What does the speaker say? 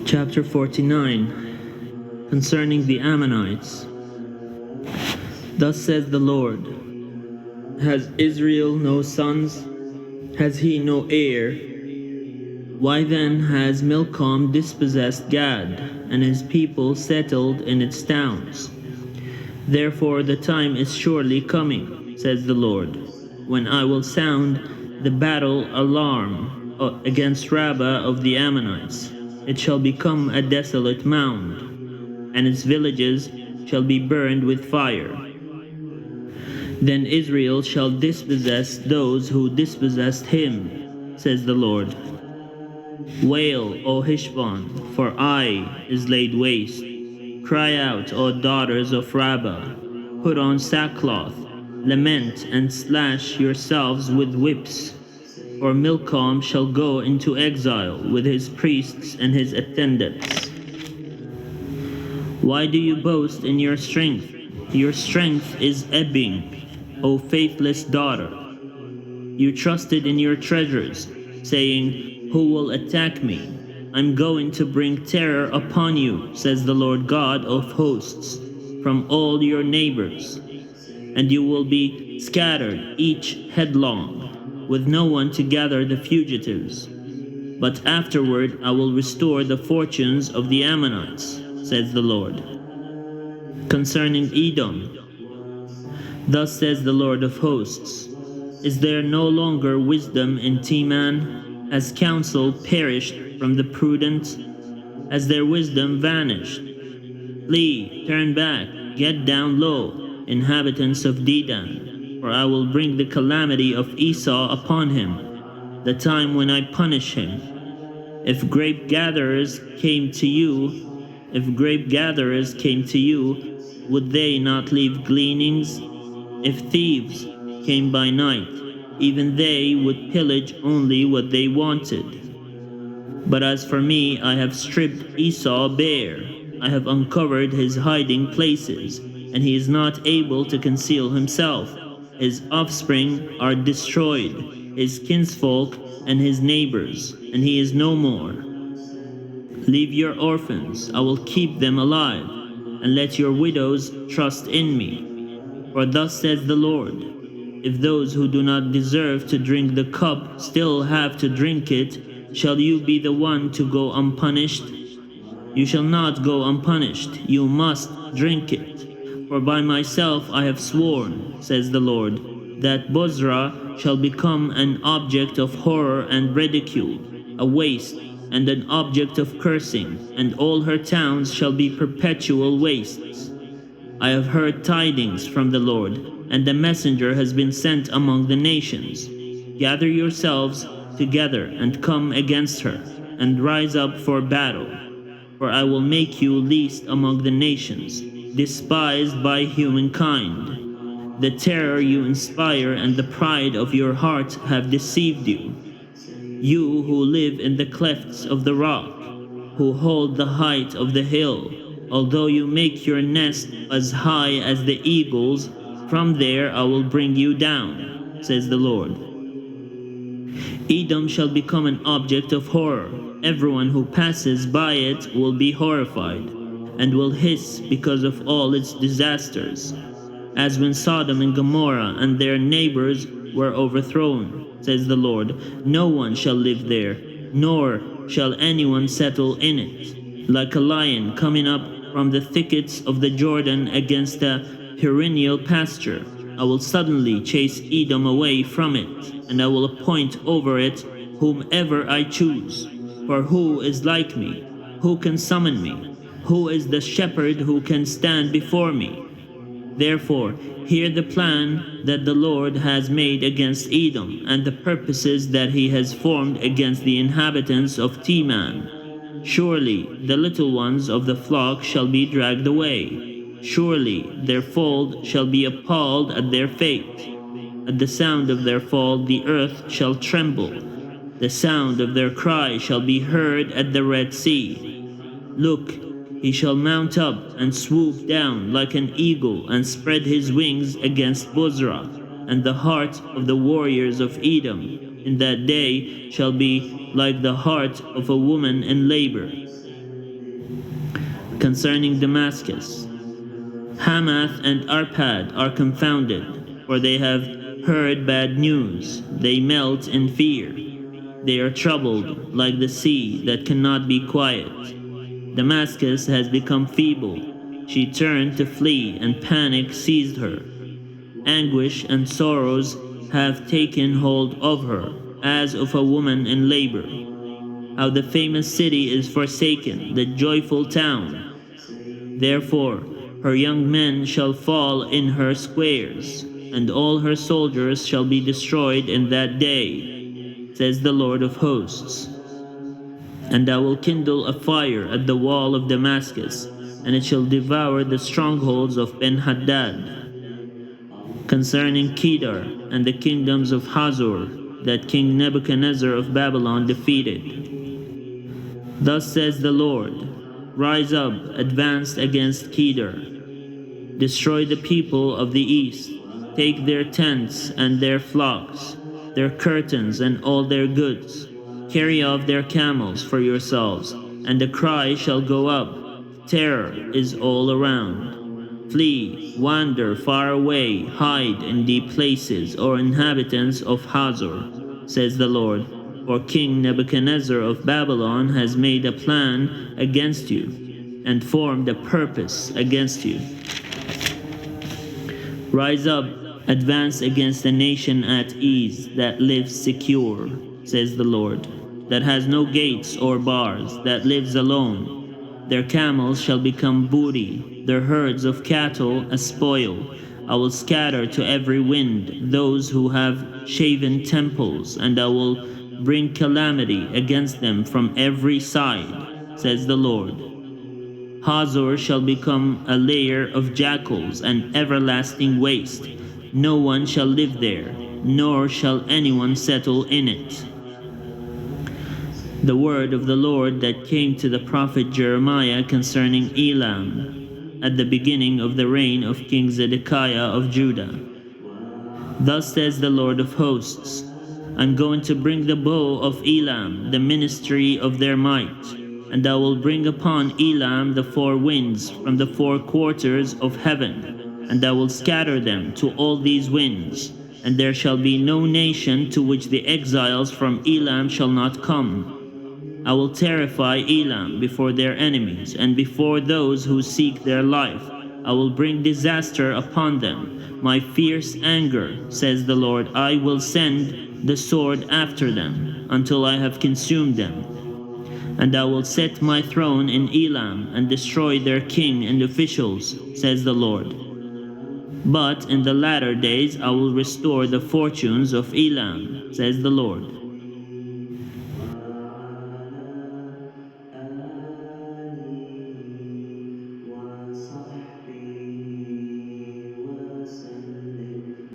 Chapter 49, concerning the Ammonites. Thus says the Lord, has Israel no sons? Has he no heir? Why then has Milcom dispossessed Gad, and his people settled in its towns? Therefore the time is surely coming, says the Lord, when I will sound the battle alarm against Rabbah of the Ammonites. It shall become a desolate mound, and its villages shall be burned with fire. Then Israel shall dispossess those who dispossessed him, says the Lord. Wail, O Heshbon, for Ai is laid waste. Cry out, O daughters of Rabbah, put on sackcloth, lament and slash yourselves with whips. For Milcom shall go into exile with his priests and his attendants. Why do you boast in your strength? Your strength is ebbing, O faithless daughter. You trusted in your treasures, saying, who will attack me? I'm going to bring terror upon you, says the Lord God of hosts, from all your neighbors. And you will be scattered, each headlong, with no one to gather the fugitives. But afterward I will restore the fortunes of the Ammonites, says the Lord. Concerning Edom, thus says the Lord of hosts, is there no longer wisdom in Teman? Has counsel perished from the prudent? Has their wisdom vanished? Flee, turn back, get down low, inhabitants of Dedan, for I will bring the calamity of Esau upon him, the time when I punish him. If grape gatherers came to you, would they not leave gleanings? If thieves came by night, even they would pillage only what they wanted. But as for me, I have stripped Esau bare. I have uncovered his hiding places, and he is not able to conceal himself. His offspring are destroyed, his kinsfolk and his neighbors, and he is no more. Leave your orphans, I will keep them alive, and let your widows trust in me. For thus says the Lord, if those who do not deserve to drink the cup still have to drink it, shall you be the one to go unpunished? You shall not go unpunished, you must drink it. For by myself I have sworn, says the Lord, that Bozrah shall become an object of horror and ridicule, a waste, and an object of cursing, and all her towns shall be perpetual wastes. I have heard tidings from the Lord, and the messenger has been sent among the nations. Gather yourselves together and come against her, and rise up for battle. For I will make you least among the nations, despised by humankind. The terror you inspire and the pride of your heart have deceived you. You who live in the clefts of the rock, who hold the height of the hill, although you make your nest as high as the eagles, from there I will bring you down, says the Lord. Edom shall become an object of horror. Everyone who passes by it will be horrified, and will hiss because of all its disasters, as when Sodom and Gomorrah and their neighbors were overthrown, says the Lord. No one shall live there, nor shall anyone settle in it. Like a lion coming up from the thickets of the Jordan against a perennial pasture, I will suddenly chase Edom away from it, and I will appoint over it whomever I choose. For who is like me? Who can summon me? Who is the shepherd who can stand before me? Therefore, hear the plan that the Lord has made against Edom, and the purposes that he has formed against the inhabitants of Teman. Surely the little ones of the flock shall be dragged away. Surely their fold shall be appalled at their fate. At the sound of their fall the earth shall tremble. The sound of their cry shall be heard at the Red Sea. Look, he shall mount up and swoop down like an eagle and spread his wings against Bozrah, and the heart of the warriors of Edom in that day shall be like the heart of a woman in labor. Concerning Damascus, Hamath and Arpad are confounded, for they have heard bad news. They melt in fear. They are troubled like the sea that cannot be quiet. Damascus has become feeble. She turned to flee, and panic seized her. Anguish and sorrows have taken hold of her, as of a woman in labor. How the famous city is forsaken, the joyful town. Therefore, her young men shall fall in her squares, and all her soldiers shall be destroyed in that day, says the Lord of hosts. And I will kindle a fire at the wall of Damascus, and it shall devour the strongholds of Ben-Hadad. Concerning Kedar and the kingdoms of Hazor, that King Nebuchadnezzar of Babylon defeated. Thus says the Lord, rise up, advance against Kedar. Destroy the people of the east, take their tents and their flocks, their curtains and all their goods. Carry off their camels for yourselves, and the cry shall go up, terror is all around. Flee, wander far away, hide in deep places, O inhabitants of Hazor, says the Lord. For King Nebuchadnezzar of Babylon has made a plan against you, and formed a purpose against you. Rise up, advance against a nation at ease that lives secure, says the Lord, that has no gates or bars, that lives alone. Their camels shall become booty, their herds of cattle a spoil. I will scatter to every wind those who have shaven temples, and I will bring calamity against them from every side, says the Lord. Hazor shall become a lair of jackals, an everlasting waste. No one shall live there, nor shall anyone settle in it. The word of the Lord that came to the prophet Jeremiah concerning Elam, at the beginning of the reign of King Zedekiah of Judah. Thus says the Lord of hosts, I'm going to bring the bow of Elam, the ministry of their might, and I will bring upon Elam the four winds from the four quarters of heaven, and I will scatter them to all these winds, and there shall be no nation to which the exiles from Elam shall not come. I will terrify Elam before their enemies, and before those who seek their life. I will bring disaster upon them. My fierce anger, says the Lord, I will send the sword after them, until I have consumed them. And I will set my throne in Elam, and destroy their king and officials, says the Lord. But in the latter days I will restore the fortunes of Elam, says the Lord.